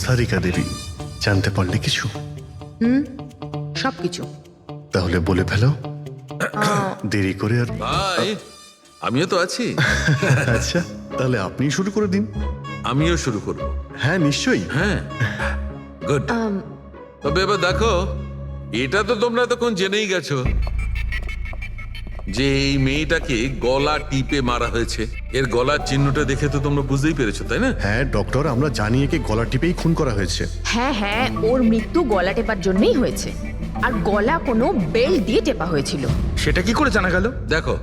সারিকা দেবী, জানতে পারলে কিছু? সবকিছু। তাহলে বলে ফেলো, দেরি করে আর। ভাই আমিও তো আছি। আচ্ছা, তাহলে আপনি শুরু করে দিন। আমিও শুরু করব। হ্যাঁ নিশ্চয়ই। হ্যাঁ, গুড। তবে এবার দেখো, এটা তো তোমরা তখন জেনেই গেছো যে এই মেয়েটাকে গলা টিপে মারা হয়েছে। এর গলার চিহ্নটা দেখে তো তোমরা বুঝতেই পেরেছো, তাই না? হ্যাঁ ডক্টর, আমরা জানি একে গলা টিপেই খুন করা হয়েছে। হ্যাঁ হ্যাঁ, ওর মৃত্যু গলা টেপার জন্যই হয়েছে। আর গলা কোনো বেল্ট দিয়ে টেপা হয়েছিল। সেটা কি করে জানা গেল? দেখো,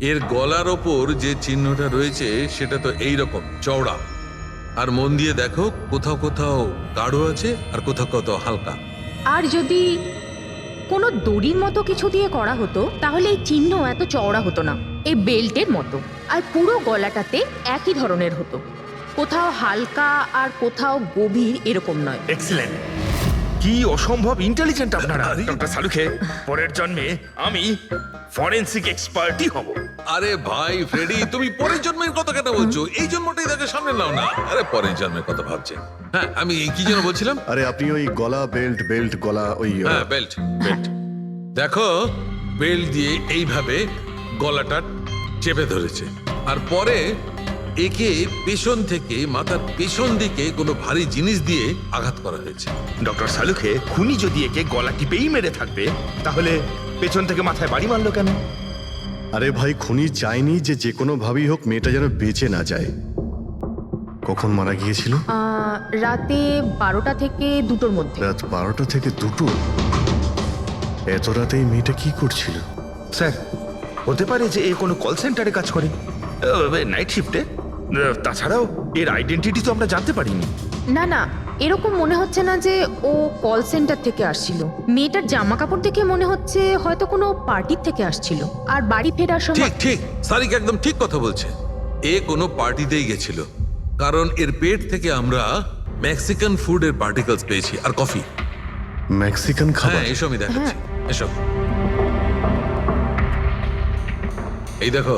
এর গলার ওপর যে চিহ্নটা রয়েছে সেটা তো এই রকম চওড়া। আর মন দিয়ে দেখো, কোথাও কোথাও গাঢ় আছে আর কোথাও কোথাও হালকা। আর যদি কোনো দড়ির মতো কিছু দিয়ে করা হতো তাহলে এই চিহ্ন এত চওড়া হতো না, এই বেল্টের মতো। আর পুরো গলাটাতে একই ধরনের হতো, কোথাও হালকা আর কোথাও গভীর, এরকম নয়। এক্সিলেন্ট! কি অসম্ভব ইন্টেলিজেন্ট আপনারা, ডক্টর সালুখে। পরের জন্মে আমি ফরেনসিক এক্সপার্টই হব। আরে ভাই ফ্রেডি, তুমি পরের জন্মের কথা কেন বলছো? এই জন্মটাই তাকে সামনে নাও না। আরে পরের জন্মের কথা ভাবছে। হ্যাঁ, আমি কি যেন বলছিলাম। আরে আপনি ওই গলা বেল্ট বেল্ট গলা ওই হ্যাঁ, বেল্ট বেল্ট। দেখো, বেল্ট দিয়ে এইভাবে গলাটা চেপে ধরেছে। আর পরে একে পেছন থেকে মাথার পেছন দিকে কোনো ভারী জিনিস দিয়ে আঘাত করা হয়েছে। ডক্টর সালুখে, খুনি যদি একে গলা টিপেই মেরে থাকবে তাহলে পেছন থেকে মাথায় বাড়ি মারলো কেন? আরে ভাই, খুনি চাইনি যে কোনো ভাবেই হোক মেয়েটা যেন বেঁচে না যায়। কখন মারা গিয়েছিল? রাতে 12টা থেকে 2টোর মধ্যে। রাত 12টা থেকে 2টো? এত রাতে এই মেয়েটা কি করছিল? স্যার, হতে পারে যে এ কোনো কল সেন্টারে কাজ করে, নাইট শিফটে। তাছাড়াও এর আইডেন্টিটি তো আমরা জানতে পারিনি। না না, এরকম মনে হচ্ছে না যে ও কল সেন্টার থেকে আসছিল। মেয়েটার জামা কাপড় দেখে মনে হচ্ছে হয়তো কোনো পার্টির থেকে আসছিল। আর বাড়ি ফেরার ঠিক সময়। ঠিক, সারিক একদম ঠিক কথা বলছে। এ কোনো পার্টিতেই গেছিল, কারণ এর পেট থেকে আমরা মেক্সিকান ফুডের পার্টিকেলস পেয়েছি আর কফি। মেক্সিকান খাবার? হ্যাঁ, এসো আমি দেখাচ্ছি, এসো। এই দেখো,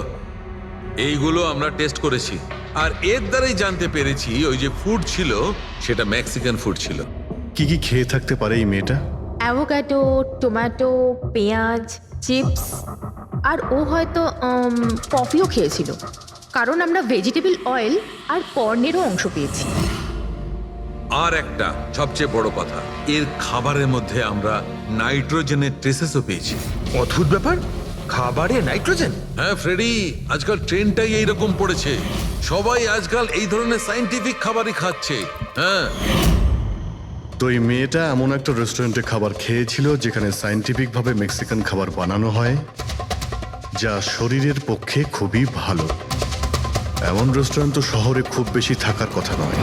এইগুলো আমরা টেস্ট করেছি আর এর দ্বারাই জানতে পেরেছি ওই যে ফুড ছিল সেটা মেক্সিকান ফুড ছিল। কি কি খেয়ে থাকতে পারে এই মেয়েটা? অ্যাভোকাডো, টমেটো, পেঁয়াজ, চিপস। আর ও হয়তো কফিও খেয়েছিল, কারণ আমরা ভেজিটেবল অয়েল আর কর্নেরও অংশ পেয়েছি। আর একটা সবচেয়ে বড় কথা, এর খাবারের মধ্যে আমরা নাইট্রোজেনের ট্রেসেসও পেয়েছি। অদ্ভুত ব্যাপার, খাবারে নাইট্রোজেন! হ্যাঁ ফ্রেডি, আজকাল ট্রেনটাই এইরকম পড়েছে। সবাই আজকাল এই ধরনের সায়েন্টিফিক খাবারই খাচ্ছে। হ্যাঁ, তো এই মেয়েটা এমন একটা রেস্টুরেন্টে খাবার খেয়েছিল যেখানে সায়েন্টিফিক ভাবে মেক্সিকান খাবার বানানো হয়, যা শরীরের পক্ষে খুবই ভালো। এমন রেস্টুরেন্ট তো শহরে খুব বেশি থাকার কথা নয়।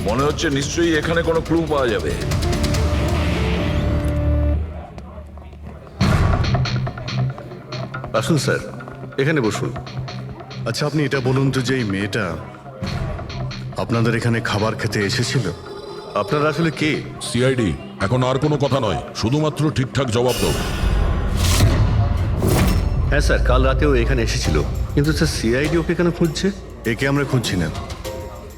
মনে হচ্ছে নিশ্চয়ই এখানে কোনো ক্লু পাওয়া যাবে। আসুন স্যার, এখানে বসুন। আচ্ছা, আপনি এটা বলুন তো যে এই মেয়েটা আপনাদের এখানে খাবার খেতে এসেছিল? আপনারা আসলে কে? সিআইডি। এখন আর কোনো কথা নয়, শুধুমাত্র ঠিকঠাক জবাব দাও। হ্যাঁ স্যার, কাল রাতেও এখানে এসেছিল, কিন্তু স্যার সিআইডি ওকে কেন খুঁজছে? একে আমরা খুঁজছি না,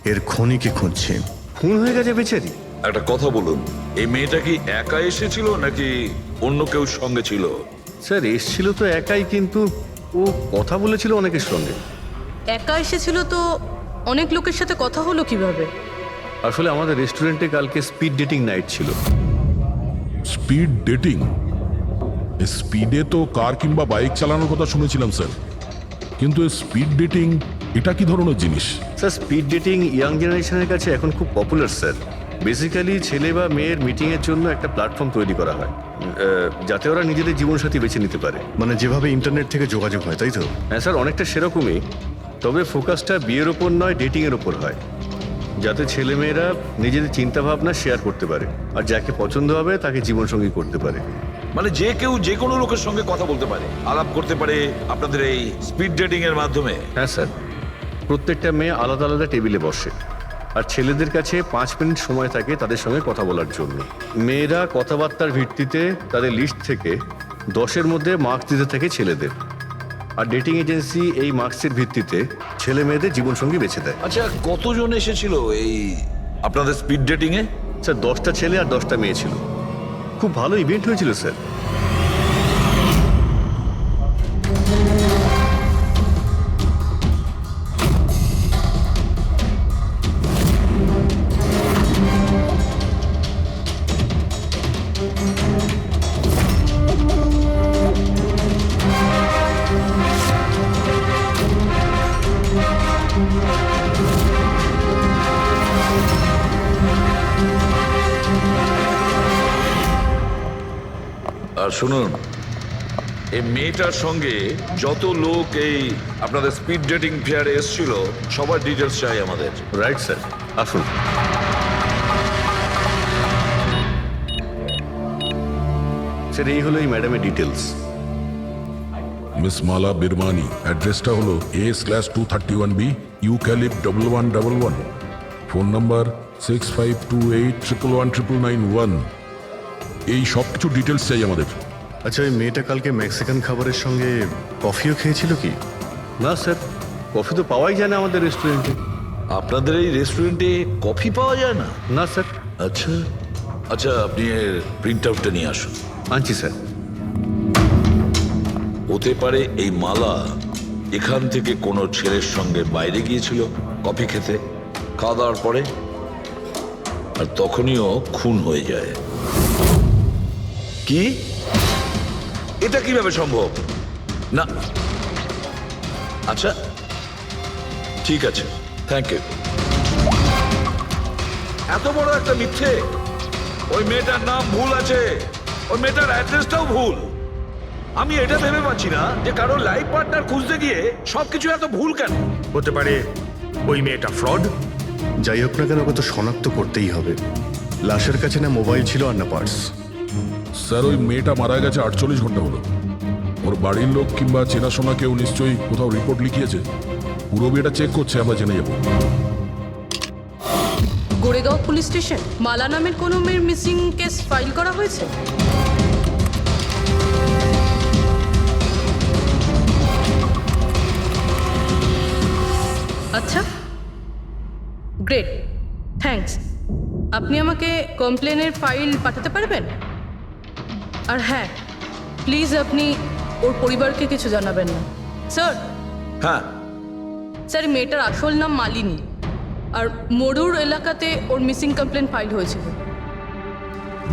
এর খনিকে খুঁজছি। খুন হয়ে গেছে বেচারি। একটা কথা বলুন, এই মেয়েটা কি একা এসেছিল নাকি অন্য কেউ সঙ্গে ছিল? স্যার এসছিল তো একাই, কিন্তু ও কথা বলেছিল অনেকের সঙ্গে। একা এসেছিল তো অনেক লোকের সাথে কথা হলো কিভাবে? আসলে আমাদের রেস্টুরেন্টে কালকে স্পিড ডেটিং নাইট ছিল। Speed dating? স্পিডে তো কার কিংবা বাইক চালানোর কথা শুনেছিলাম স্যার, কিন্তু স্পিড ডেটিং এটা কি ধরনের জিনিস? স্যার স্পিড ডেটিং ইয়াং জেনারেশনের কাছে এখন খুব পপুলার স্যার। বেসিক্যালি ছেলে বা মেয়ের মিটিংয়ের জন্য একটা প্ল্যাটফর্ম তৈরি করা হয়, যাতে ওরা নিজেদের জীবনসাথী বেছে নিতে পারে। মানে যেভাবে ইন্টারনেট থেকে যোগাযোগ হয়, তাই তো? হ্যাঁ স্যার, অনেকটা সেরকমই, তবে ফোকাসটা বিয়ের ওপর নয়, ডেটিংয়ের ওপর হয়, যাতে ছেলেমেয়েরা নিজেদের চিন্তাভাবনা শেয়ার করতে পারে আর যাকে পছন্দ হবে তাকে জীবনসঙ্গী করতে পারে। মানে যে কেউ যে কোনো লোকের সঙ্গে কথা বলতে পারে, আলাপ করতে পারে আপনাদের এই স্পিড ডেটিং এর মাধ্যমে? হ্যাঁ স্যার, প্রত্যেকটা মেয়ে আলাদা আলাদা টেবিলে বসে, আর ছেলেদের কাছে 5 মিনিট সময় থাকে তাদের সঙ্গে কথা বলার জন্য। মেয়েরা কথাবার্তার ভিত্তিতে তাদের লিস্ট থেকে 10-এর মধ্যে মার্কস দিতে থাকে ছেলেদের, আর ডেটিং এজেন্সি এই মার্কসের ভিত্তিতে ছেলে মেয়েদের জীবনসঙ্গী বেছে দেয়। আচ্ছা, কতজন এসেছিল এই আপনাদের স্পিড ডেটিং এ? স্যার 10টা ছেলে আর 10টা মেয়ে ছিল। খুব ভালো ইভেন্ট হয়েছিল স্যার। আর শুনুন, এই মেয়েটার সঙ্গে যত লোক এই আপনাদের স্পিড ডেটিং ফেয়ারে এসেছিল সবার ডিটেলস চাই আমাদের। রাইট স্যার, আসুন। স্যার এই হলো এই ম্যাডামের ডিটেলস। মিস মালা বিরমানি, অ্যাড্রেসটা হলো A/231B ইউক্যালিপ 1111, ফোন নাম্বার 6528119991। এই সব কিছু ডিটেলস চাই আমাদের। আচ্ছা, ওই মেয়েটা কালকে মেক্সিকান খাবারের সঙ্গে কফিও খেয়েছিল কি? না স্যার, কফি তো পাওয়াই যায় না আমাদের রেস্টুরেন্টে। আপনাদের এই রেস্টুরেন্টে কফি পাওয়া যায় না? না স্যার। আচ্ছা আচ্ছা, আপনি এর প্রিন্ট আউটটা নিয়ে আসুন। আনছি স্যার। হতে পারে এই মালা এখান থেকে কোনো ছেলের সঙ্গে বাইরে গিয়েছিল কফি খেতে, খাওয়া দাওয়ার পরে, আর তখনইও খুন হয়ে যায়। কি? এটা কিভাবে সম্ভব? না, আচ্ছা ঠিক আছে, থ্যাংক ইউ। এত বড় একটা মিথ্যে! ওই মেয়েটার নাম ভুল আছে, ওই মেয়েটার অ্যাড্রেসটাও ভুল। আমি এটা ভেবে পাচ্ছি না যে কারো লাইফ পার্টনার খুঁজতে গিয়ে সবকিছু এত ভুল কেন হতে পারে ওই মেয়েটা ফ্রড। যাই হোক না কেন, ওকে তো শনাক্ত করতেই হবে। লাশের কাছে না মোবাইল ছিল আর না পার্স। স্যার ওই মেয়েটা মারা গেছে 48 ঘন্টা হলো। ওর বাড়ির লোক কিংবা চেনাশোনা কেউ নিশ্চয়ই কোথাও রিপোর্ট লিখিয়েছে। পুরো বিয়েটা চেক করছে, আমরা জেনে যাবো। গোরেগাঁও পুলিশ স্টেশন মালা নামের কোনো মেয়ের মিসিং কেস ফাইল করা হয়েছে? আচ্ছা, গ্রেট, থ্যাঙ্কস। আপনি আমাকে কমপ্লেনের ফাইল পাঠাতে পারবেন? আর হ্যাঁ, প্লিজ আপনি ওর পরিবারকে কিছু জানাবেন না। স্যার, হ্যাঁ, স্যার এই মেয়েটার আসল নাম মালিনী, আর মরুর এলাকাতে ওর মিসিং কমপ্লেন ফাইল হয়েছিল।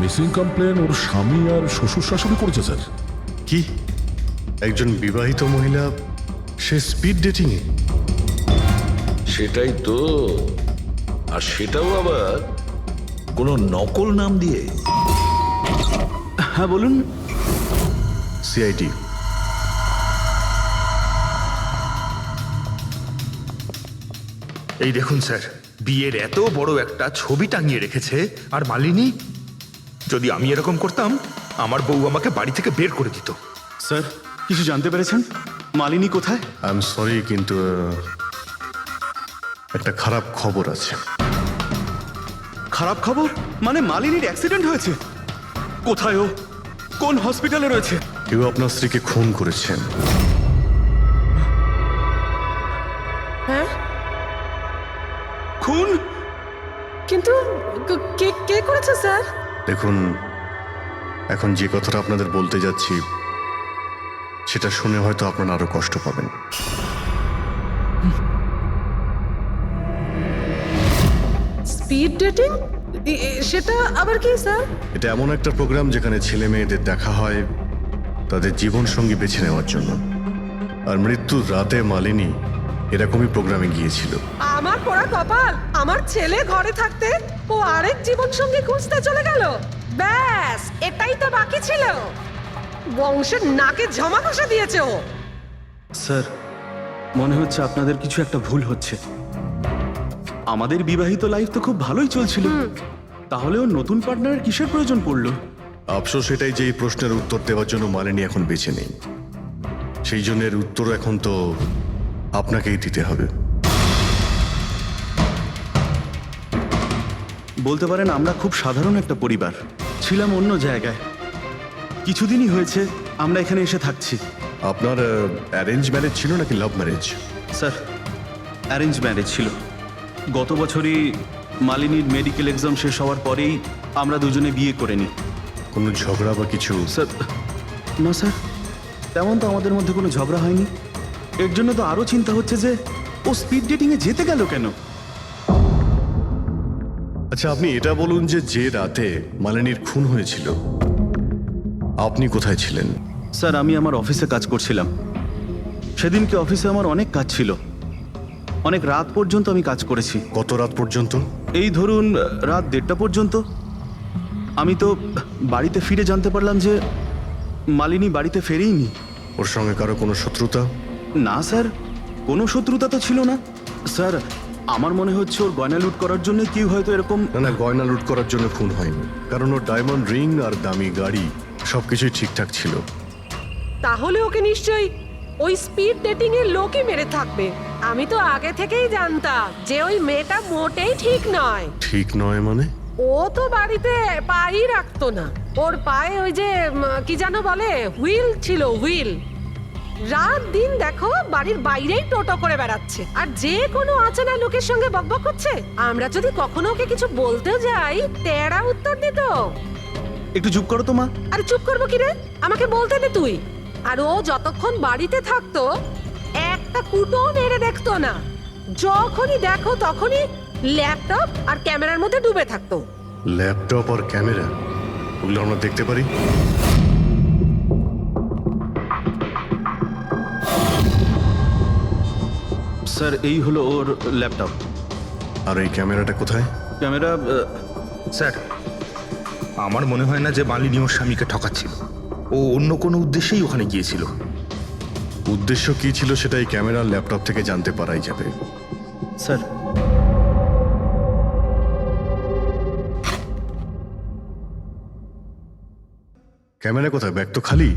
মিসিং কমপ্লেন ওর স্বামী আর শ্বশুর শাশুড়ি করেছে স্যার। কি? একজন বিবাহিত মহিলা, সে স্পিড ডেটিংয়ে? সেটাই তো। আর সেটাও আবার কোনো নকল নাম দিয়ে। হ্যাঁ বলুন। সিআইডি। এই দেখুন স্যার, বিয়ের এত বড় একটা ছবি টাঙিয়ে রেখেছে, আর মালিনী। যদি আমি এরকম করতাম, আমার বউ আমাকে বাড়ি থেকে বের করে দিত। স্যার, কিছু জানতে পেরেছেন? মালিনী কোথায়? আই এম সরি, কিন্তু একটা খারাপ খবর আছে। খারাপ খবর? মানে মালিনীর অ্যাক্সিডেন্ট হয়েছে? কোথায় ও? কোন হসপিটালে রয়েছে? কেউ আপনার স্ত্রীকে খুন করেছেন। হ্যাঁ, খুন? কিন্তু কে করেছে স্যার? দেখুন, এখন যে কথাটা আপনাদের বলতে যাচ্ছি সেটা শুনে হয়তো আপনারা আরো কষ্ট পাবেন। Speed dating? সেটা আবার কি স্যার? এটা এমন একটা প্রোগ্রাম যেখানে ছেলে মেয়েদের দেখা হয় তাদের জীবন সঙ্গী বেছে নেওয়ার জন্য। আর মৃত্যুর রাতে মালিনী এরকমই প্রোগ্রামে গিয়েছিল। আমার পোড়া কপাল, আমার ছেলে ঘরে থাকতে ও আরেক জীবন সঙ্গী খুঁজতে চলে গেল। ব্যাস, এটাই তো বাকি ছিল। বংশের নাকে ঝমা ঘষা দিয়েছে ও। স্যার, মনে হচ্ছে আপনাদের কিছু একটা ভুল হচ্ছে। আমাদের বিবাহিত লাইফ তো খুব ভালোই চলছিল, তাহলেও নতুন পার্টনারের কিসের প্রয়োজন পড়লো? আফসোস এটাই যে এই প্রশ্নের উত্তর দেওয়ার জন্য মালিনী এখন বেঁচে নেই। সেই জন্য এর উত্তর এখন তো আপনাকেই দিতে হবে। বলতে পারেন আমরা খুব সাধারণ একটা পরিবার, ছিলাম অন্য জায়গায়। কিছুদিনই হয়েছে আমরা এখানে এসে থাকছি। আপনার অ্যারেঞ্জ ম্যারেজ ছিল নাকি love marriage? Sir, arrange marriage ছিল। গত বছরই মালিনীর মেডিকেল এক্সাম শেষ হওয়ার পরেই আমরা দুজনে বিয়ে করে নিই। কোনো ঝগড়া বা কিছু? স্যার, না স্যার, তেমন তো আমাদের মধ্যে কোনো ঝগড়া হয়নি। এর জন্য তো আরও চিন্তা হচ্ছে যে ও স্পিড ডেটিংয়ে যেতে গেল কেন। আচ্ছা, আপনি এটা বলুন যে রাতে মালিনীর খুন হয়েছিল আপনি কোথায় ছিলেন? স্যার, আমি আমার অফিসে কাজ করছিলাম। সেদিনকে অফিসে আমার অনেক কাজ ছিল, অনেক রাত পর্যন্ত আমি কাজ করেছি। কত রাত পর্যন্ত? এই ধরুন রাত 1:30 পর্যন্ত। আমি তো বাড়িতে ফিরে জানতে পারলাম যে মালিনী বাড়িতে ফেরেইনি। ওর সঙ্গে কারো কোনো শত্রুতা? না স্যার, কোনো শত্রুতা তো ছিল না। স্যার, আমার মনে হচ্ছে ওর গয়না লুট করার জন্য কেউ হয়তো এরকম। না, গয়না লুট করার জন্য খুন হয়নি, কারণ ওর ডায়মন্ড রিং আর দামি গাড়ি সবকিছুই ঠিকঠাক ছিল। তাহলে ওকে নিশ্চয়ই ওই স্পিড ডেটিং এর লোকই মেরে থাকবে। আমি তো আগে থেকেই জানতাম যে ওই মেয়েটা মোটেই ঠিক নয়। ঠিক নয় মানে? ও তো বাড়িতে পাই রাখতো না। ওর পায়ে ওই যে কি যেন বলে, হুইল ছিল, হুইল। রাত দিন দেখো বাড়ির বাইরেই টোটো করে বেড়াচ্ছে, আর যে কোনো অচেনা লোকের সঙ্গে বকবক করছে। আমরা যদি কখনো ওকে কিছু বলতে যাই, তেরা উত্তর দিত। একটু চুপ করো তো মা। আরে চুপ করবো কি রে, আমাকে বলতে দে তুই। আর ও যতক্ষণ বাড়িতে থাকতো একটা কুটো মেরে দেখতো না। যখনই দেখো তখনই ল্যাপটপ আর ক্যামেরার মধ্যে ডুবে থাকতো। ল্যাপটপ আর ক্যামেরা, ওগুলো আমরা দেখতে পারি? স্যার, এই হলো ওর ল্যাপটপ। আর এই ক্যামেরাটা কোথায়? ক্যামেরা স্যার, আমার মনে হয় না যে মালিনী ওর স্বামীকে ঠকাচ্ছিল। ও অন্য কোনো উদ্দেশ্যেই ওখানে গিয়েছিল। উদ্দেশ্য কি ছিল সেটা এই ক্যামেরা ল্যাপটপ থেকে জানতে পারাই যাবে। স্যার, ক্যামেরা কোথায়? ব্যাগ তো খালি।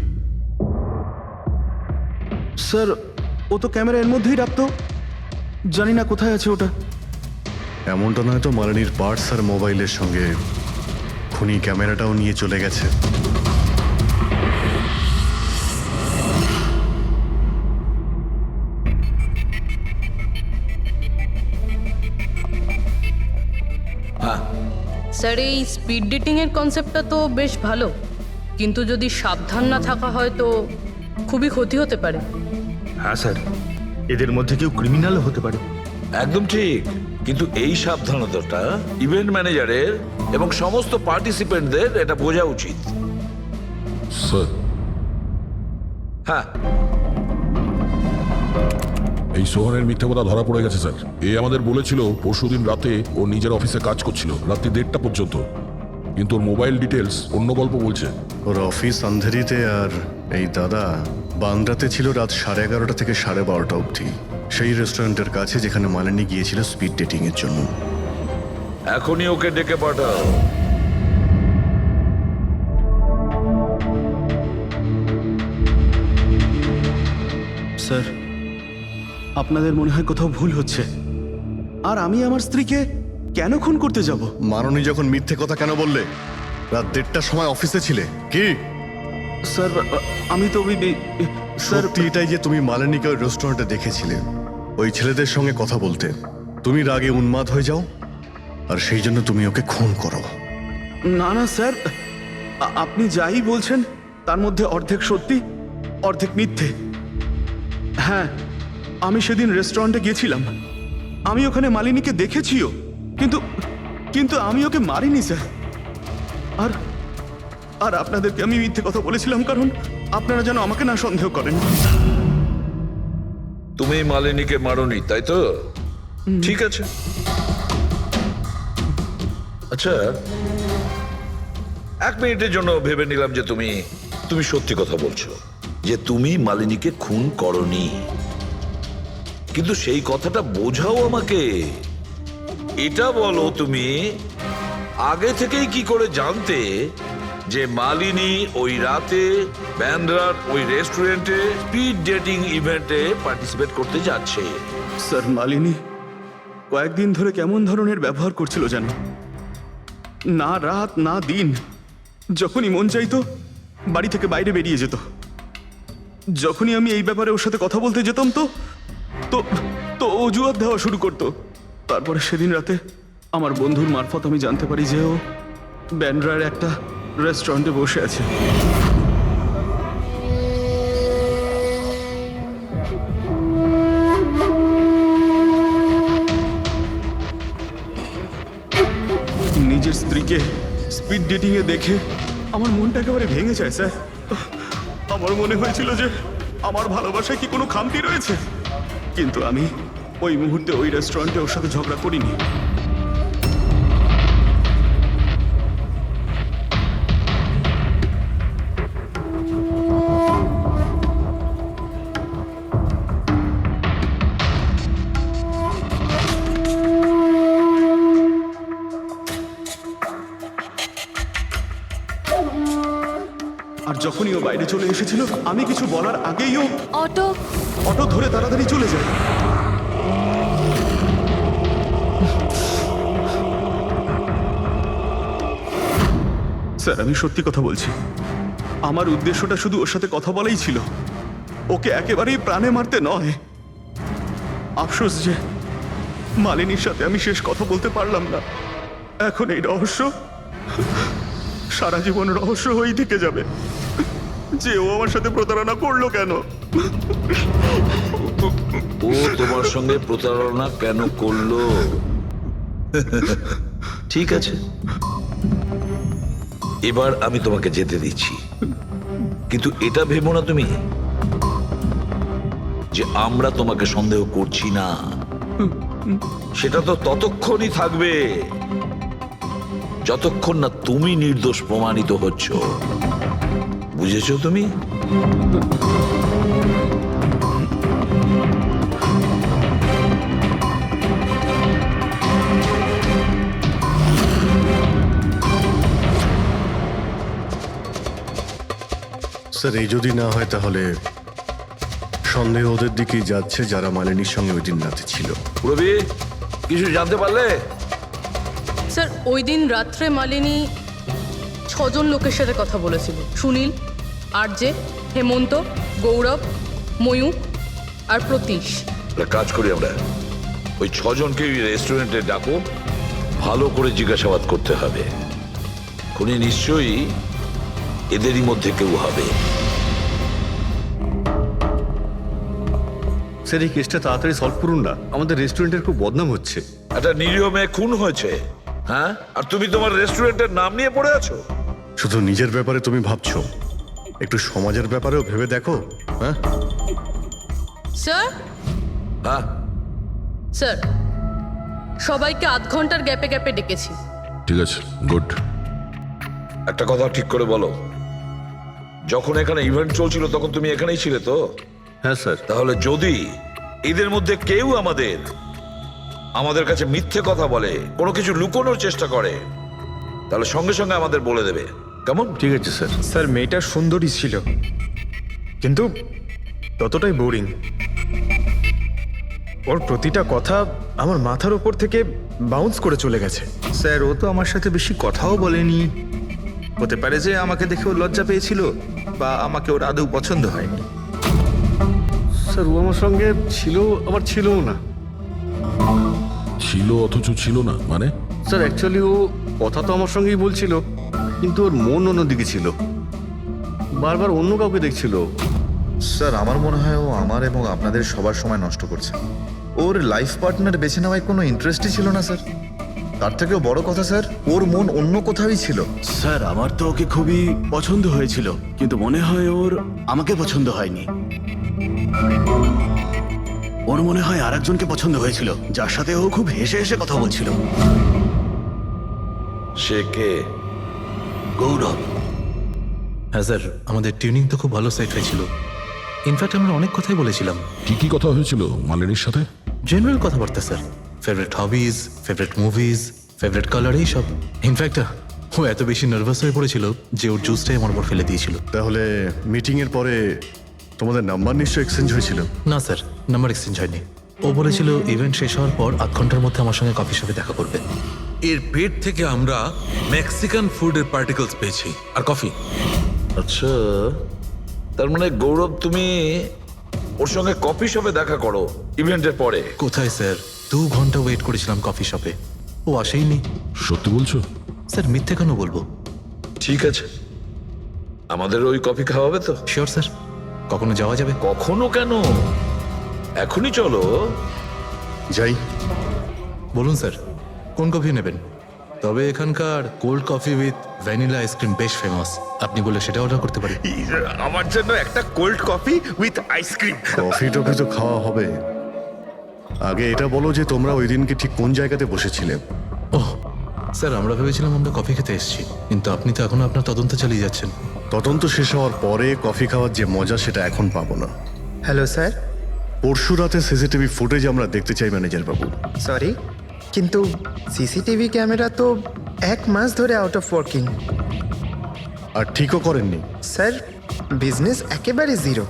স্যার, ও তো ক্যামেরা এর মধ্যেই রাখতো, জানি না কোথায় আছে ওটা। এমনটা নয় তো মালিনীর পার্টস আর মোবাইলের সঙ্গে খুনি ক্যামেরাটাও নিয়ে চলে গেছে? স্যার, এই স্পিড ডেটিং এর কনসেপ্টটা তো বেশ ভালো, কিন্তু যদি সাবধান না থাকা হয় তো খুবই ক্ষতি হতে পারে। হ্যাঁ স্যার, এদের মধ্যে কেউ ক্রিমিনালও হতে পারে। একদম ঠিক, কিন্তু এই সাবধানতাটা ইভেন্ট ম্যানেজারের এবং সমস্ত পার্টিসিপেন্টদের এটা বোঝা উচিত। স্যার, হ্যাঁ, এই সোহানের মিথ্যে কথা ধরা পড়ে গেছে স্যার। এ আমাদের বলেছিল পরশুদিন রাতে ও নিজের অফিসে কাজ করছিল রাত্রি 1:30 পর্যন্ত, কিন্তু ওর মোবাইল ডিটেলস অন্য গল্প বলছে। ওর অফিস আন্ধেরিতে, আর এই দাদা বান্দ্রাতে ছিল রাত 11:30 থেকে 12:30 অবধি, সেই রেস্টুরেন্টের কাছে যেখানে মালিনী গিয়েছিল স্পিড ডেটিং এর জন্য। এখনই ওকে ডেকে পাঠাও। স্যার, আপনাদের মনে হয় কোথাও ভুল হচ্ছে। আর আমি আমার স্ত্রীকে কেন খুন করতে যাব? মাননী যখন মিথ্যে কথা কেন বললে? রাত 1:30টার সময় অফিসে ছিলে কি? স্যার, আমি তো স্যার, সত্যি এটাই যে তুমি মালিনীকে ওই রেস্টুরেন্টে দেখেছিলে ওই ছেলেদের সঙ্গে কথা বলতে। তুমি রাগে উন্মাদ হয়ে যাও আর সেই জন্য তুমি ওকে খুন করো। না না স্যার, আপনি যাই বলছেন তার মধ্যে অর্ধেক সত্যি অর্ধেক মিথ্যে। হ্যাঁ, আমি সেদিন রেস্টুরেন্টে গিয়েছিলাম, আমি ওখানে মালিনীকে দেখেছিও, কিন্তু কিন্তু আমি ওকে মারিনি স্যার। আর আর আপনাদেরকে আমি মিথ্যে কথা বলেছিলাম কারণ আপনারা যেন আমাকে না সন্দেহ করেন। তুমি মালিনীকে মারোনি, তাই তো? ঠিক আছে। আচ্ছা, 1 মিনিটের জন্য ভেবে নিলাম যে তুমি সত্যি কথা বলছো, যে তুমি মালিনীকে খুন করনি, কিন্তু সেই কথাটা বোঝাও আমাকে। এটা বলো, তুমি আগে থেকেই কি করে জানতে যে মালিনী ওই রাতে ব্যান্ড্রার ওই রেস্টুরেন্টে স্পিড ডেটিং ইভেন্টে পার্টিসিপেট করতে যাচ্ছে? স্যার, মালিনী কয়েকদিন ধরে কেমন ধরনের ব্যবহার করছিল জানো? না রাত না দিন যখনই মন চাইতো বাড়ি থেকে বাইরে বেরিয়ে যেত। যখনই আমি এই ব্যাপারে ওর সাথে কথা বলতে যেতাম তো তো তো অজুহাত দেওয়া শুরু করতো। তারপরে সেদিন রাতে আমার বন্ধুর মারফত আমি জানতে পারি যে ও ব্যান্ড্রার একটা রেস্টুরেন্টে বসে আছে। নিজের স্ত্রীকে স্পিড ডেটিং এ দেখে আমার মনটা একেবারে ভেঙে যায় স্যার। আমার মনে হয়েছিল যে আমার ভালোবাসায় কি কোনো খামতি রয়েছে, কিন্তু আমি ওই মুহূর্তে ওই রেস্টুরেন্টে ওর সাথে ঝগড়া করিনি। আর যখনই ও বাইরে চলে এসেছিল আমি কিছু বলার আগেই ও অটো অটো ধরে তাড়াতাড়ি চলে যায়। স্যার আমি সত্যি কথা বলছি, আমার উদ্দেশ্যটা শুধু ওর সাথে কথা বলাই ছিল, ওকে একেবারেই প্রাণে মারতে নয়। আফসোস যে মালিনীর সাথে আমি শেষ কথা বলতে পারলাম না। এখন এই রহস্য সারা জীবন রহস্য হয়েই থেকে যাবে যে ও আমার সাথে প্রতারণা করলো কেন। ও তোমার সঙ্গে প্রতারণা কেন করলো? ঠিক আছে, এবার আমি তোমাকে যেতে দিচ্ছি, কিন্তু এটা ভেবো না তুমি যে আমরা তোমাকে সন্দেহ করছি না। সেটা তো ততক্ষণই থাকবে যতক্ষণ না তুমি নির্দোষ প্রমাণিত হচ্ছ। বুঝেছো তুমি? স্যার এই যদি না হয় তাহলে সন্দেহ ওদের দিকেই যাচ্ছে যারা মালিনীর সঙ্গে ওই দিন রাতে ছিল। রবি, কিছু জানতে পারলে? স্যার ওই দিন রাত্রে মালিনী 6 জন লোকের সাথে কথা বলেছিল। সুনীল, আরজে, হেমন্ত, গৌরব, ময়ূর আর প্রতীশ। একটা কাজ করি আমরা, ওই 6 জনকে রেস্টুরেন্টে ডাকো, ভালো করে জিজ্ঞাসাবাদ করতে হবে। খুনি নিশ্চয়ই এদেরই মধ্যে কেউ হবে। স্যার এই কেসটা তাড়াতাড়ি সলভ করুন না, আমাদের রেস্টুরেন্টের খুব বদনাম হচ্ছে। একটা নিরীহ মেয়ে খুন হয়েছে, হ্যাঁ, আর তুমি তোমার রেস্টুরেন্টের নাম নিয়ে পড়ে আছো। শুধু নিজের ব্যাপারে তুমি ভাবছো, একটু সমাজের ব্যাপারেও ভেবে দেখো। হ্যাঁ স্যার, হ্যাঁ, স্যার সবাইকে আধ ঘন্টার গ্যাপে গ্যাপে ডেকেছি। ঠিক আছে, গুড। একটা কথা ঠিক করে বলো, যখন এখানে ইভেন্ট চলছিল তখন তুমি এখানেই ছিলে তো? হ্যাঁ স্যার। তাহলে যদি এদের মধ্যে কেউ আমাদের কাছে মিথ্যে কথা বলে, কোনো কিছু লুকোনোর চেষ্টা করে, তাহলে সঙ্গে সঙ্গে আমাদের বলে দেবে, কেমন? ঠিক আছে স্যার। স্যার মেয়েটা সুন্দরী ছিল, কিন্তু ততটাই বোরিং। ওর প্রতিটা কথা আমার মাথার ওপর থেকে বাউন্স করে চলে গেছে। স্যার ও তো আমার সাথে বেশি কথাও বলেনি। হতে পারে যে আমাকে দেখে ও লজ্জা পেয়েছিল, বা আমাকে ওর আদৌ পছন্দ হয়নি। স্যার ও আমার সঙ্গে ছিল আবার ছিলও না। ছিল অথচ ছিল না মানে? স্যার অ্যাকচুয়ালি ও কথা তো আমার সঙ্গেই বলছিল, কিন্তু ওর মন অন্যদিকে ছিল, বারবার অন্য কাউকে দেখছিল। স্যার আমার মনে হয় ও আমার এবং আপনাদের সবার সময় নষ্ট করছে। ওর লাইফ পার্টনার বেছে নেওয়ায় কোনো ইন্টারেস্টই ছিল না স্যার। তার থেকেও বড় কথা স্যার, ওর মন অন্য কোথাওই ছিল। স্যার আমার তো ওকে খুবই পছন্দ হয়েছিল, কিন্তু মনে হয় ওর আমাকে পছন্দ হয়নি। ওর মনে হয় আরেকজনকে পছন্দ হয়েছিল, যার সাথে ও খুব হেসে হেসে কথা বলছিল। সে কে? গৌরব। হ্যাঁ স্যার, আমাদের টিউনিং তো খুব ভালো সেট হয়েছিল। ইনফ্যাক্ট আমরা অনেক কথাই বলেছিলাম। কি কি কথা হয়েছিল মালিনীর সাথে? জেনারেল কথাবার্তা sir, favourite hobbies, favourite movies, favourite colour, এইসব। ইনফ্যাক্ট ও এত বেশি নার্ভাস হয়ে পড়েছিল যে ওর জুসটাই আমার উপর ফেলে দিয়েছিল। তাহলে মিটিংয়ের পরে তোমাদের নাম্বার নিশ্চয়ই এক্সচেঞ্জ হয়েছিল? না স্যার, নাম্বার এক্সচেঞ্জ হয়নি। ও বলেছিল ইভেন্ট শেষ হওয়ার পর 8 ঘন্টার মধ্যে আমার সঙ্গে কফি শপে দেখা করবে। এর পেট থেকে আমরা মেক্সিকান ফুডের পার্টিকেলস পেয়েছি আর কফি। আচ্ছা, তার মানে গৌরব তুমি ওর সঙ্গে কফি শপে দেখা করো ইভেন্টের পরে? কোথায় স্যার, 2 ঘন্টা ওয়েট করেছিলাম কফি শপে, ও আসেইনি। সত্যি বলছো? স্যার মিথ্যে কেন বলবো? ঠিক আছে, আমাদের ওই কফি খাওয়াবে তো? শিওর স্যার, কখনো যাওয়া যাবে? কখনো কেন, এখনই চলো। যাই। বলুন স্যার, কোন কফি নেবেন? তবে এখানকার cold coffee with vanilla ice cream বেশ ফেমাস, আপনি বলে সেটা অর্ডার করতে পারি। আমার জন্য একটা cold coffee with ice cream. Coffee toffee তো খাওয়া হবে, আগে এটা বলো যে তোমরা ওই দিনকে ঠিক কোন জায়গাতে বসেছিলে? ওহ স্যার, আমরা ভেবেছিলাম আমরা কফি খেতে এসেছি, কিন্তু আপনি তো এখনো আপনার তদন্ত চালিয়ে যাচ্ছেন। তদন্ত শেষ হওয়ার পরে কফি খাওয়ার যে মজা সেটা এখন পাবো না। Hello sir. পরশু রাতে সিসিটিভি ফুটেজ আমরা দেখতে চাই ম্যানেজার বাবু। সরি, কিন্তু সিসিটিভি ক্যামেরা তো 1 মাস ধরে আউট অফ ওয়ার্কিং। আর ঠিকও করেননি। স্যার, বিজনেস একেবারে জিরো,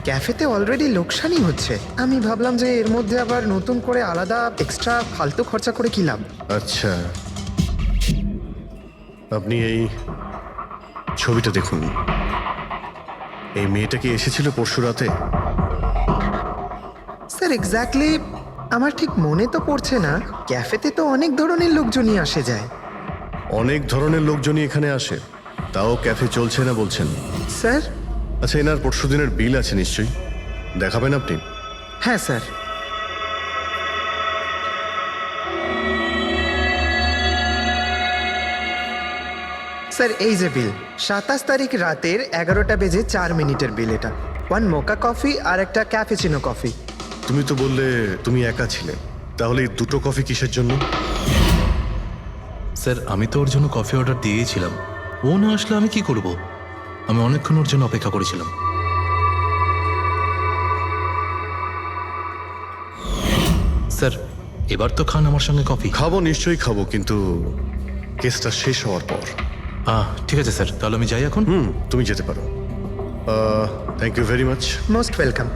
ক্যাফেতে অলরেডি লোকসানই হচ্ছে। আমি ভাবলাম যে এর মধ্যে আবার নতুন করে আলাদা এক্সট্রা ফালতু খরচা করে কি লাভ। আচ্ছা, আপনি এই ছবিটা দেখুন। এই মেয়েটা কি এসেছিল পরশু রাতে? স্যার এক্স্যাক্টলি আমার ঠিক মনে তো পড়ছে না। ক্যাফেতে তো অনেক ধরনের লোকজনই আসে যায়। অনেক ধরনের লোকজনই এখানে আসে, তাও ক্যাফে চলছে না বলছেন? স্যার? আচ্ছা, এনার পরশু দিনের বিল আছে নিশ্চয়ই, দেখাবেন আপনি? হ্যাঁ স্যার। স্যার এই যে বিল, 27 তারিখ রাতের 11টা বেজে 4 মিনিটের বিল এটা। 1 মোকা কফি আর একটা ক্যাফেচিনো কফি। তুমি তো বললে তুমি একা ছিলে, তাহলে এই দুটো কফি কিসের জন্য? স্যার আমি তো ওর জন্য কফি অর্ডার দিয়েছিলাম, ও না আসলে আমি কি করব? আমি অনেকক্ষণ ওর জন্য অপেক্ষা করেছিলাম। স্যার এবার তো খান আমার সঙ্গে কফি। খাবো, নিশ্চয়ই খাবো, কিন্তু কেসটা শেষ হওয়ার পর। ঠিক আছে স্যার, তাহলে আমি যাই এখন। তুমি যেতে পারো। Thank you very much. Most welcome.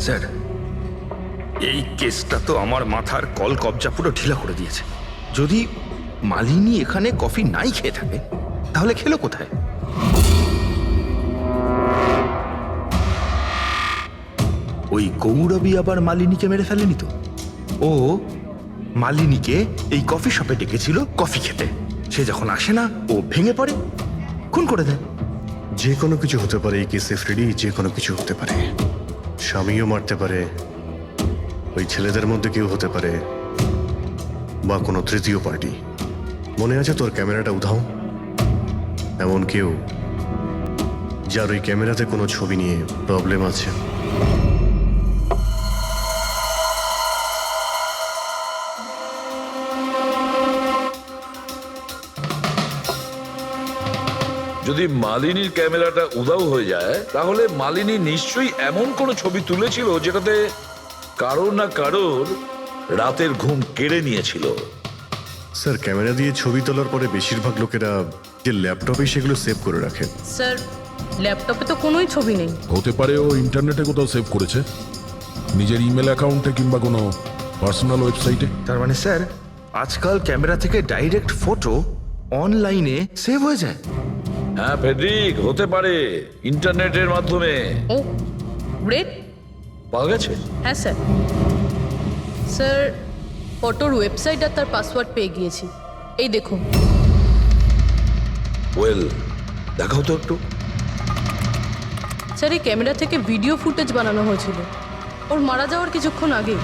Sir, এই কেসটা তো আমার মাথার কল কবজা পুরো ঢিলা করে দিয়েছে। যদি মালিনী এখানে কফি নাই খেয়ে থাকে, তাহলে খেলো কোথায়? ওই গৌরবী আবার মালিনীকে মেরে ফেলেনি তো? ও মালিনীকে এই কফি শপে ডেকেছিল কফি খেতে, সে যখন আসে না ও ভেঙে পড়ে, খুন করে দেয়। যে কোনো কিছু হতে পারে এই কেসে ফ্রেডি, যে কোনো কিছু হতে পারে। স্বামীও মারতে পারে, ওই ছেলেদের মধ্যে কেউ হতে পারে, বা কোনো তৃতীয় পার্টি। মনে আছে তোর ক্যামেরাটা উধাও? এমন কেউ যার ওই ক্যামেরাতে কোনো ছবি নিয়ে প্রবলেম আছে। যদি মালিনীর ক্যামেরাটা উধাও হয়ে যায়, তাহলে মালিনী নিশ্চয়ই এমন কোনো ছবি তুলেছিল যেটাতে কারোর না কারোর রাতের ঘুম কেড়ে নিয়েছিল। স্যার, ক্যামেরা দিয়ে ছবি তোলার পরে বেশিরভাগ লোকেরা যে ল্যাপটপে সেগুলো সেভ করে রাখেন। স্যার ল্যাপটপে তো কোনোই ছবি নেই। হতে পারে ও ইন্টারনেটে কোথাও সেভ করেছে, নিজের ইমেল অ্যাকাউন্টে কিংবা কোনো পার্সোনাল ওয়েবসাইটে। তার মানে স্যার, আজকাল ক্যামেরা থেকে ডাইরেক্ট ফটো অনলাইনে সেভ হয়ে যায়। হ্যাঁ ফেডরিক, হতে পারে ইন্টারনেটের মাধ্যমে। ও গ্রেট। পাওয়া গেছে? হ্যাঁ স্যার। স্যার ফটোর ওয়েবসাইট আর তার পাসওয়ার্ড পেয়ে গিয়েছি, এই দেখুন। ওয়েল, দেখাও তো একটু। স্যার এই ক্যামেরা থেকে ভিডিও ফুটেজ বানানো হয়েছিল ওর মারা যাওয়ার কিছুক্ষণ আগে।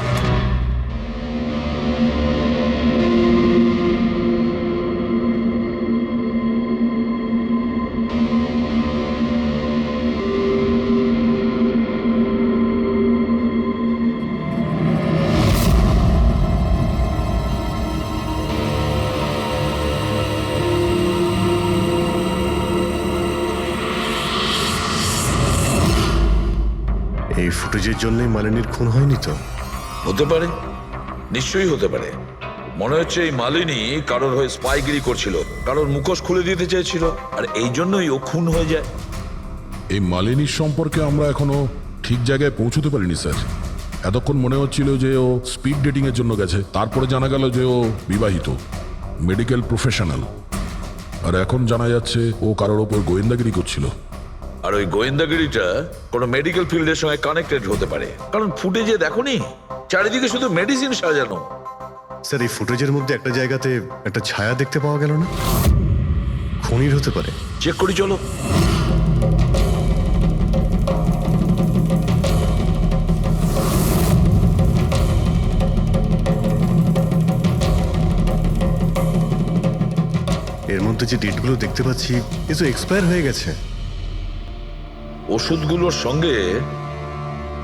এই ফুটেজের জন্যই মালিনীর খুন হয়নি তো? হতে পারে, নিশ্চয়ই হতে পারে। মনে হচ্ছে এই মালিনী কারোর হয়ে স্পাইগিরি করছিল, কারোর মুখোশ খুলে দিতে চেয়েছিল, আর এই জন্যই ও খুন হয়ে যায়। এই মালিনীর সম্পর্কে আমরা এখনো ঠিক জায়গায় পৌঁছতে পারিনি স্যার। এতক্ষণ মনে হচ্ছিল যে ও স্পিড ডেটিং এর জন্য গেছে, তারপরে জানা গেল যে ও বিবাহিত, মেডিকেল প্রফেশনাল, আর এখন জানা যাচ্ছে ও কারোর ওপর গোয়েন্দাগিরি করছিল। আর ওই গোয়েন্দাগিরিটা কোনো মেডিকেল ফিল্ডের সঙ্গে কানেক্টেড হতে পারে, কারণ ফুটেজে দেখোনি চারিদিকে শুধু মেডিসিন সাজানো। স্যার, এই ফুটেজের মধ্যে একটা জায়গাতে একটা ছায়া দেখতে পাওয়া গেল না? খুনির হতে পারে। চেক করি চলো। এর মধ্যে যে ডেটগুলো দেখতে পাচ্ছি এ তো এক্সপায়ার হয়ে গেছে। ওষুধগুলোর সঙ্গে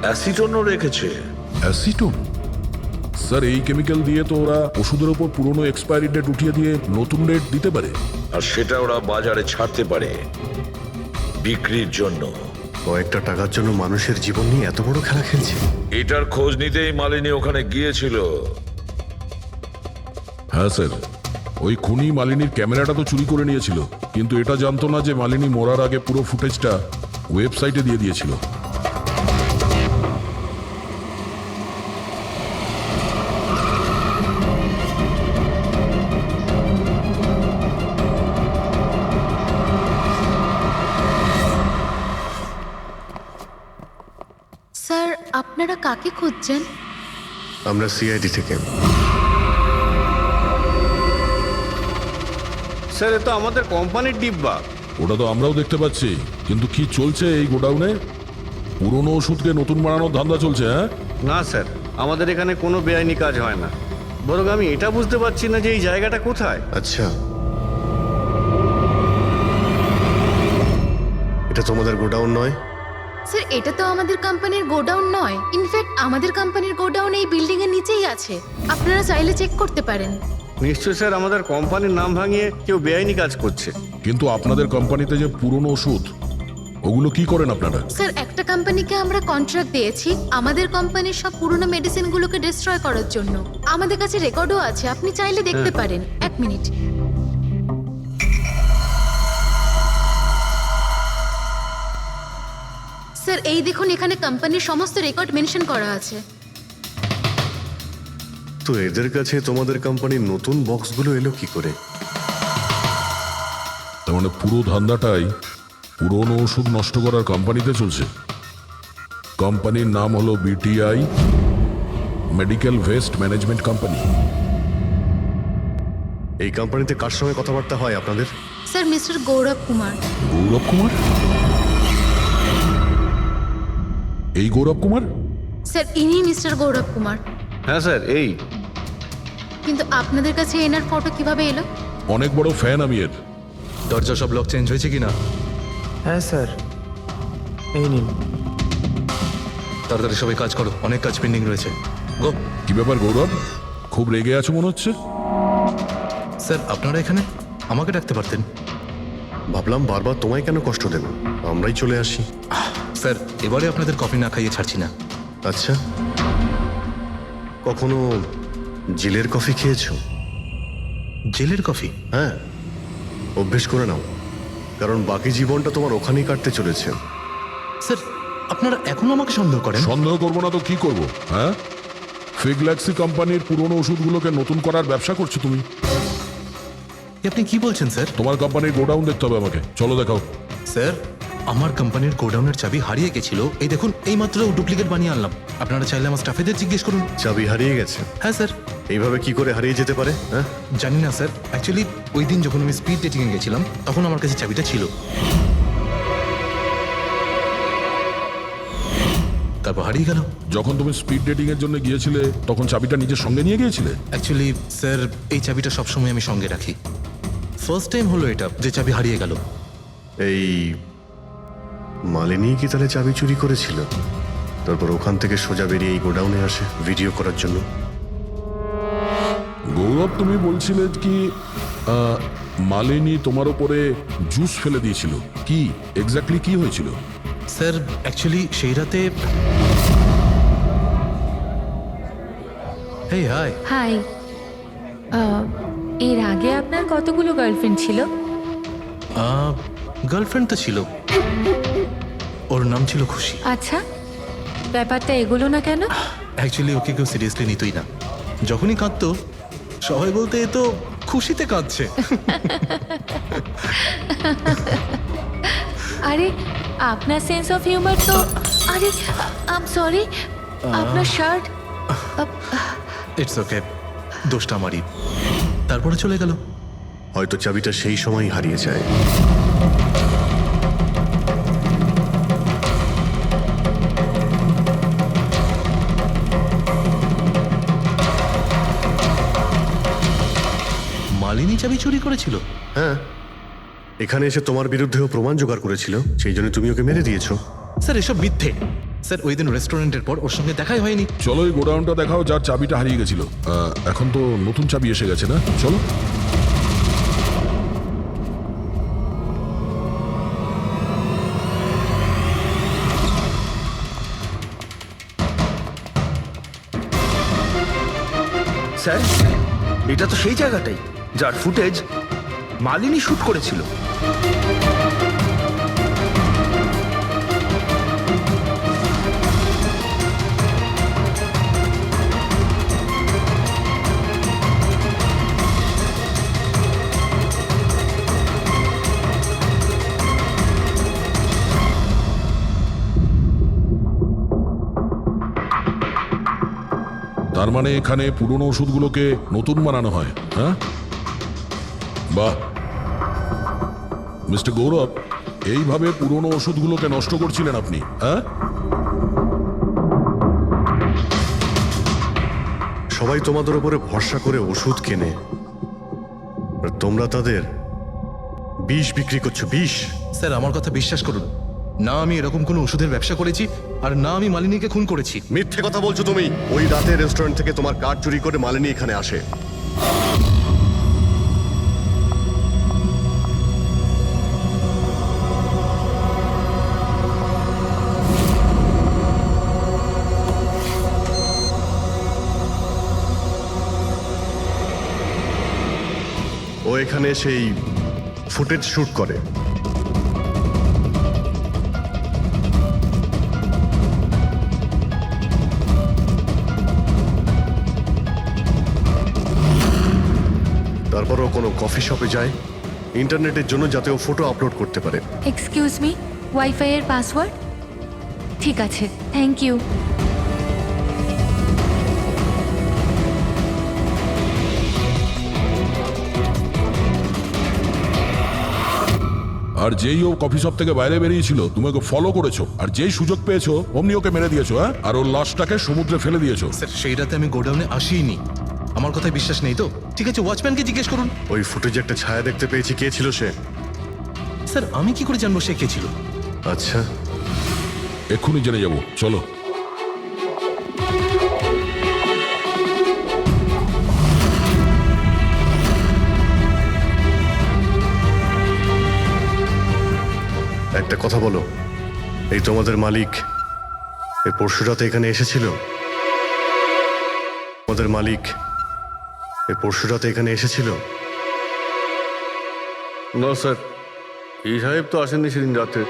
অ্যাসিটনও রেখেছে। অ্যাসিটোন? স্যার, এই কেমিক্যাল দিয়ে তো ওরা ওষুধের ওপর পুরনো এক্সপায়ারি ডেট উঠিয়ে দিয়ে নতুন ডেট দিতে পারে, আর সেটা ওরা বাজারে ছাড়তে পারে বিক্রির জন্য। কয়েকটা টাকার জন্য মানুষের জীবন নিয়ে এত বড় খেলা খেলছে। এটার খোঁজ নিতেই মালিনী ওখানে গিয়েছিল। হ্যাঁ স্যার, ওই খুনি মালিনীর ক্যামেরাটা তো চুরি করে নিয়েছিল, কিন্তু এটা জানতো না যে মালিনী মরার আগে পুরো ফুটেজটা ওয়েবসাইটে দিয়ে দিয়েছিল। স্যার, আপনারা কাকে খুঁজছেন? আমরা সিআইডি থেকে। স্যার, এ তো আমাদের কোম্পানির ডিব্বা। ওটা তো আমরাও দেখতে পাচ্ছি, কিন্তু কি চলছে এই গোডাউনে? পুরনো ওষুধকে নতুন বানানোর ধান্দা চলছে, হ্যাঁ? না স্যার, আমাদের এখানে কোনো বেআইনি কাজ হয় না। বরং আমি এটা বুঝতে পারছি না যে এই জায়গাটা কোথায়। আচ্ছা, এটা তোমাদের গোডাউন নয়? স্যার, এটা তো আমাদের কোম্পানির গোডাউন নয়। ইনফ্যাক্ট আমাদের কোম্পানির গোডাউন এই বিল্ডিং এর নিচেই আছে। আপনারা চাইলে চেক করতে পারেন। নিশ্চয় স্যার, আমাদের কোম্পানির নাম ভাঙিয়ে কেউ বেআইনি কাজ করছে। কিন্তু আপনাদের কোম্পানিতে যে পুরনো ওষুধ, ওগুলো কি করেন আপনারা? স্যার, একটা কোম্পানিকে আমরা কন্ট্রাক্ট দিয়েছি আমাদের কোম্পানির সব পুরনো মেডিসিনগুলোকে ডিস্ট্রয় করার জন্য। আমাদের কাছে রেকর্ডও আছে, আপনি চাইলে দেখতে পারেন। এক মিনিট। স্যার, এই দেখুন, এখানে কোম্পানির সমস্ত রেকর্ড মেনশন করা আছে। তো এদের কাছে তোমাদের কোম্পানির নতুন বক্সগুলো এলো কি করে? তার মানে পুরো ধান্দাটাই পুরনো ওষুধ নষ্ট করার কোম্পানিতে চলছে। কোম্পানির নাম হলো BTI, medical waste management company. এই কোম্পানিতে কার সঙ্গে কথাবার্তা হয় আপনাদের? স্যার, মিস্টার গৌরব কুমার। গৌরব কুমার? এই গৌরব কুমার? স্যার, ইনি মিস্টার গৌরব কুমার। হ্যাঁ স্যার, এই। কিন্তু আপনাদের কাছে এনার ফটো কিভাবে এলো? অনেক বড় ফ্যান আমি এর। দরজা সব লক চেঞ্জ হয়েছে কিনা? হ্যাঁ স্যার, এই নিন। তাড়াতাড়ি সবাই কাজ করো, অনেক কাজ পেন্ডিং রয়েছে। গো। কি ব্যাপার গৌরব, খুব রেগে আছো মনে হচ্ছে? স্যার, আপনারা এখানে? আমাকে ডাকতে পারতেন। ভাবলাম বারবার তোমায় কেন কষ্ট দেব, আমরাই চলে আসি। স্যার, এবারে আপনাদের কফি না খাইয়ে ছাড়ছি না। আচ্ছা, কখনো জেলের কফি খেয়েছো? জেলের কফি? হ্যাঁ, অভ্যেস করে নাও, কারণ বাকি জীবনটা তোমার ওখানেই কাটতে চলেছে। স্যার, আপনারা এখনো আমাকে সন্দেহ করেন? সন্দেহ করবো না তো কি করবো, হ্যাঁ? ফিগল্যাক্সি কোম্পানির পুরনো ওষুধগুলোকে নতুন করার ব্যবসা করছো তুমি। আপনি কি বলছেন স্যার? তোমার কোম্পানির গোডাউন দেখতে হবে আমাকে, চলো দেখাও। স্যার, আমার কোম্পানির গোডাউনের চাবি হারিয়ে গেছিল, এই দেখুন এইমাত্র ডুপ্লিকেট বানিয়ে আনলাম। আপনারা চাইলে আমার স্টাফেদের জিজ্ঞেস করুন। চাবি হারিয়ে গেছে? হ্যাঁ স্যার। এইভাবে কি করে হারিয়ে যেতে পারে? হ্যাঁ, জানি না স্যার। অ্যাকচুয়ালি ওই দিন যখন আমি স্পিড ডেটিংয়ে গেছিলাম তখন আমার কাছে চাবিটা ছিল। তারপর হারিয়ে গেল। যখন তুমি স্পিড ডেটিং এর জন্য গিয়েছিলে তখন চাবিটা নিজের সঙ্গে নিয়ে গিয়েছিলে? অ্যাকচুয়ালি স্যার, এই চাবিটা সবসময় আমি সঙ্গে রাখি। ফার্স্ট টাইম হলো এটা যে চাবি হারিয়ে গেল। এই মালিনী কি তাহলে চাবি চুরি করেছিল, তারপর ওখান থেকে সোজা বেরিয়ে এই গোডাউনে আসে ভিডিও করার জন্য? গৌরব, তুমি বলছিলে কি মালিনী তোমার উপরে জুস ফেলে দিয়েছিল? কি এক্স্যাক্টলি কি হয়েছিল? স্যার, অ্যাকচুয়ালি সেই রাতে হেই হাই। হাই। এর আগে আপনার কতগুলো গার্লফ্রেন্ড ছিল? গার্লফ্রেন্ড তো ছিল, ওর নাম ছিল খুশি। আচ্ছা, ব্যাপারটা এগোলো না কেন? অ্যাকচুয়ালি ওকে কেউ সিরিয়াসলি নিতই না। যখনই কাঁদতো সবাই বলতে এ তো খুশিতে কাঁদছে। আরে আপনার সেন্স অফ হিউমার তো, আরে আই এম সরি, আপনার শার্ট। ইটস ওকে, দোষটা আমারই। তারপরে চলে গেল। হয়তো চাবিটা সেই সময় হারিয়ে যায়। মালিনী চাবি চুরি করেছিল? হ্যাঁ, এখানে এসে তোমার বিরুদ্ধেও প্রমাণ জোগাড় করেছিল, সেই জন্য তুমি ওকে মেরে দিয়েছো। স্যার এসব মিথ্যে। স্যার ওই দিন রেস্টুরেন্টের পর ওর সঙ্গে দেখাই হয়নি। চলো এই গোডাউনটা দেখাও যার চাবিটা হারিয়ে গেছিল। এখন তো নতুন চাবি এসে গেছে না, চলো। স্যার, এটা তো সেই জায়গাটাই যার ফুটেজ মালিনী শুট করেছিল। তার মানে এখানে পুরনো ওষুধগুলোকে নতুন বানানো হয়, হ্যাঁ? বাহ মিস্টার গৌরব, এইভাবে পুরনো ওষুধগুলোকে নষ্ট করছিলেন আপনি, হ্যাঁ? সবাই তোমাদের উপরে ভরসা করে ওষুধ কেনে, আর তোমরা তাদের বিষ বিক্রি করছো, বিষ। স্যার আমার কথা বিশ্বাস করুন, না আমি এরকম কোনো ওষুধের ব্যবসা করেছি, আর না আমি মালিনীকে খুন করেছি। মিথ্যে কথা বলছো তুমি। ওই রাতে রেস্টুরেন্ট থেকে তোমার কার্ড চুরি করে মালিনী এখানে আসে। ও এখানে সেই ফুটেজ শুট করে। তারপরও কোনো কফি শপে যায় ইন্টারনেটের জন্য, যাতে ও ফটো আপলোড করতে পারে। এক্সকিউজ মি, ওয়াইফাই এর পাসওয়ার্ড? ঠিক আছে, থ্যাংক ইউ। আর যেই ও কফি শপ থেকে বাইরে বেরিয়েছিল তুমি ওকে ফলো করেছো, আর যেই সুযোগ পেয়েছো অমনি ওকে মেরে দিয়েছো, হ্যাঁ? আর ওর লাশটাকে সমুদ্রে ফেলে দিয়েছো। স্যার সেই রাতে আমি গোডাউনে আসিনি। আমার কথায় বিশ্বাস নেই তো? ঠিক আছে, ওয়াচম্যানকে জিজ্ঞেস করুন। ওই ফুটেজে একটা ছায়া দেখতে পেয়েছি, কে ছিল সে? স্যার আমি কি করে জানবো সে কে ছিল? আচ্ছা, এক্ষুনি জেনে যাবো, চলো। একটা কথা বলো, এই তোমাদের মালিক এই পরশু রাতে এখানে এসেছিল? তোমাদের মালিক এই পরশু রাতে এখানে এসেছিল? না স্যার, এই সাহেব তো আসেননি সেদিন রাতে।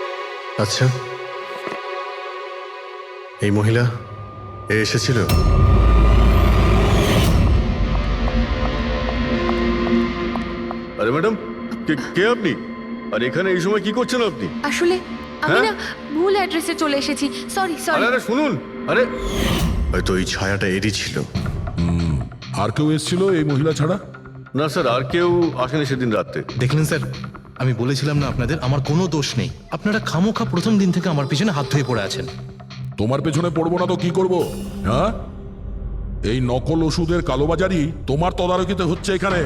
আচ্ছা, এই মহিলা এ এসেছিল? আরে ম্যাডাম, কে আপনি? আর এখানে এই সময় কি করছেন আপনি? আসলে আমি হ্যাঁ? না ভুল অ্যাড্রেসে চলে এসেছি, সরি আরে সরি। আরে শুনুন, আরে হয়তো ওই ছায়াটা এরই ছিল। আর কেউ এসেছিল এই মহিলা ছাড়া? না স্যার, আর কেউ আসেনি সেদিন রাতে। দেখলেন স্যার, আমি বলেছিলাম না আপনাদের আমার কোনো দোষ নেই। আপনারা খামোখা প্রথম দিন থেকে আমার পিছনে হাত ধুয়ে পড়ে আছেন। তোমার পেছনে পড়বো না তো কি করব, হ্যাঁ? এই নকল ওষুধের কালোবাজারি তোমার তদারকিতে হচ্ছে এখানে।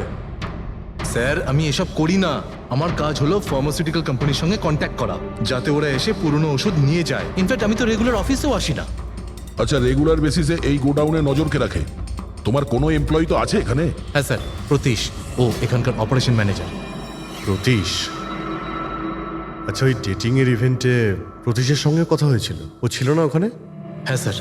স্যার আমি এসব করি না। আমার কাজ হলো ফার্মাসিউটিক্যাল কোম্পানির সঙ্গে কন্ট্যাক্ট করা, যাতে ওরা এসে পুরনো ওষুধ নিয়ে যায়। ইনফ্যাক্ট আমি তো রেগুলার অফিসেও আসি না। আচ্ছা, রেগুলার বেসিসে এই গোডাউনে নজর কে রাখে? তোমার কোনো এমপ্লয়ি তো আছে এখানে? হ্যাঁ স্যার, প্রতীশ, ও এখানকার অপারেশন ম্যানেজার। প্রতীশ? আচ্ছা, ওই ডেটিং এর ইভেন্টে প্রতীশের সঙ্গে কথা হয়েছিল, ও ছিল না ওখানে? হ্যাঁ স্যার।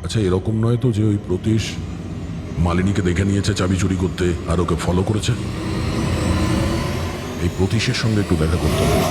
আচ্ছা, এরকম নয় তো যে ওই প্রতীশ মালিনীকে দেখে নিয়েছে চাবি চুরি করতে আর ওকে ফলো করেছে। এই প্রতীশের সঙ্গে একটু দেখা করতে হবে।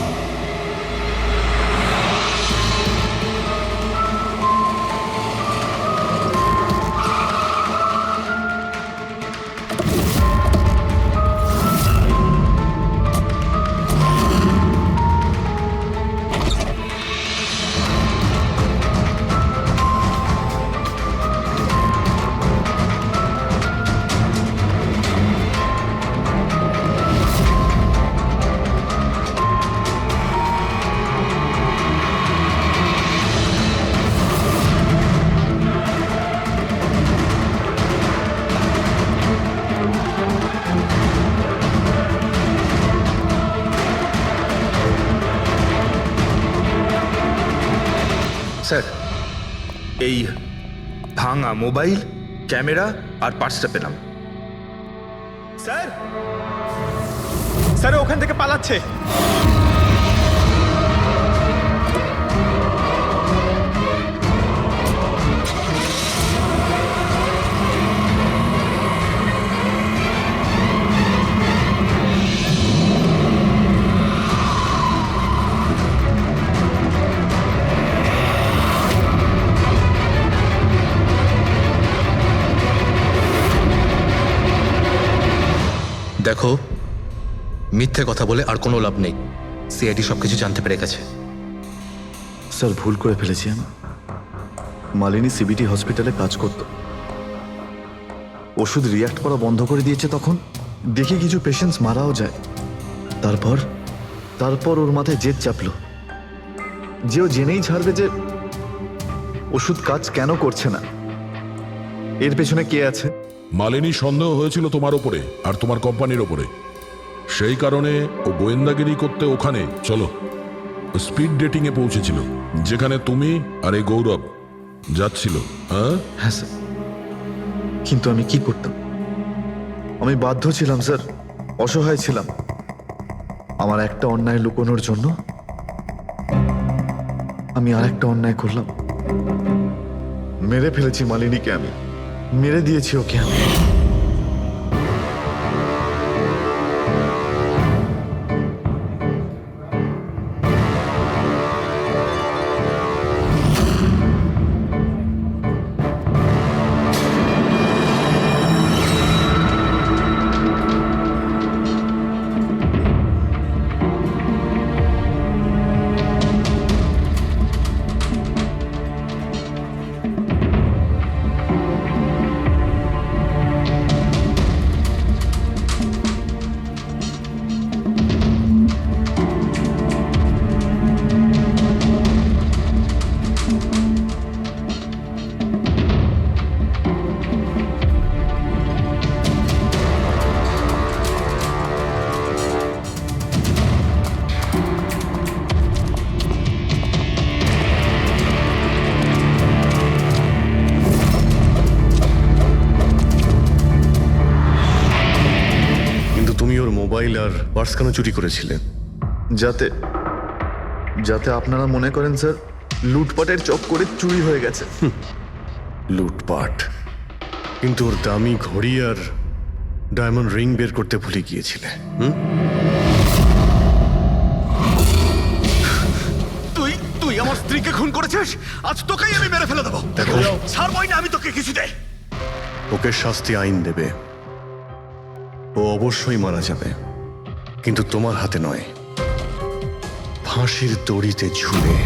স্যার, এই ভাঙা মোবাইল, ক্যামেরা আর পার্সটা পেলাম। স্যার, স্যার ওখান থেকে পালাচ্ছে। দেখো, মিথ্যে কথা বলে আর কোনো লাভ নেই। সিআইডি সবকিছু জানতে পেরে গেছে। স্যার, ভুল করে ফেলেছি আমি। মালিনী সিবিটি হসপিটালে কাজ করত। ওষুধ রিয়াক্ট করা বন্ধ করে দিয়েছে তখন দেখে কিছু পেশেন্টস মারাও যায়। তারপর ওর মাথায় জেদ চাপলো যে ও জেনেই ছাড়বে যে ওষুধ কাজ কেন করছে না, এর পেছনে কে আছে। মালিনী সন্দেহ হয়েছিল তোমার ওপরে আর তোমার কোম্পানির ওপরে, সেই কারণে ও গোয়েন্দাগিরি করতে ওখানে স্পিড ডেটিং এ পৌঁছেছিল, যেখানে তুমি আর এই গৌরব যাচ্ছিল। হ্যাঁ স্যার, কিন্তু আমি কি করতাম? আমি বাধ্য ছিলাম স্যার, অসহায় ছিলাম। আমার একটা অন্যায় লুকোনোর জন্য আমি আরেকটা অন্যায় করলাম। মেরে ফেলেছি মালিনীকে, আমি মেরে দিয়েছি ওকে আমি। মোবাইল আর পার্স কেন চুরি করেছিলেন? যাতে আপনারা মনে করেন স্যার লুটপাটের চক্করে চুরি হয়ে গেছে। লুটপাট? কিন্তু ওর দামি ঘড়ি আর ডায়মন্ড রিং বের করতে ভুলে গিয়েছিলে। তুই আমার স্ত্রীকে খুন করেছিস, আজ তোকেই আমি মেরে ফেলে দেবো। দেখো, ছাড়বই না আমি তোকে কিছুতে। ওকে শাস্তি আইন দেবে, ও অবশ্যই মারা যাবে, কিন্তু তোমার হাতে নয়, ফাঁসির দড়িতে ঝুলে।